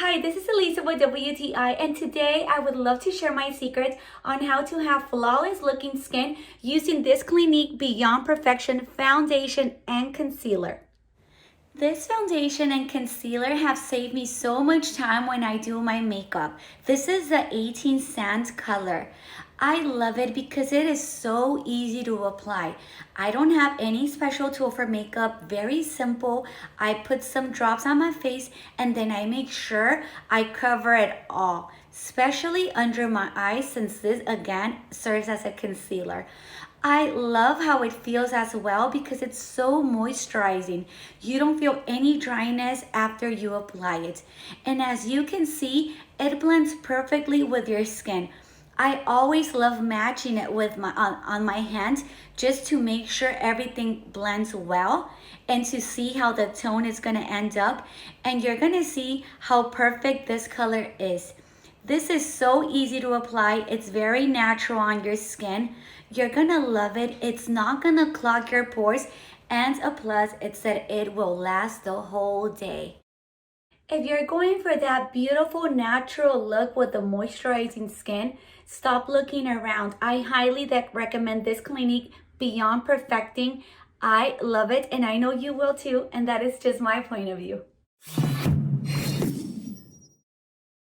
Hi, this is Elisa with WTI, and today I would love to share my secrets on how to have flawless looking skin using this Clinique Beyond Perfection foundation and concealer. This foundation and concealer have saved me so much time when I do my makeup. This is the 18 Sand color. I love it because it is so easy to apply. I don't have any special tool for makeup, very simple. I put some drops on my face and then I make sure I cover it all, especially under my eyes since this again serves as a concealer. I love how it feels as well because it's so moisturizing. You don't feel any dryness after you apply it. And as you can see, it blends perfectly with your skin. I always love matching it with on my hands just to make sure everything blends well and to see how the tone is going to end up. And you're going to see how perfect this color is. This is so easy to apply. It's very natural on your skin. You're gonna love it. It's not gonna clog your pores, and a plus, it's that it will last the whole day. If you're going for that beautiful natural look with the moisturizing skin, stop looking around. I highly recommend this Clinique Beyond Perfecting. I love it and I know you will too, and that is just my point of view.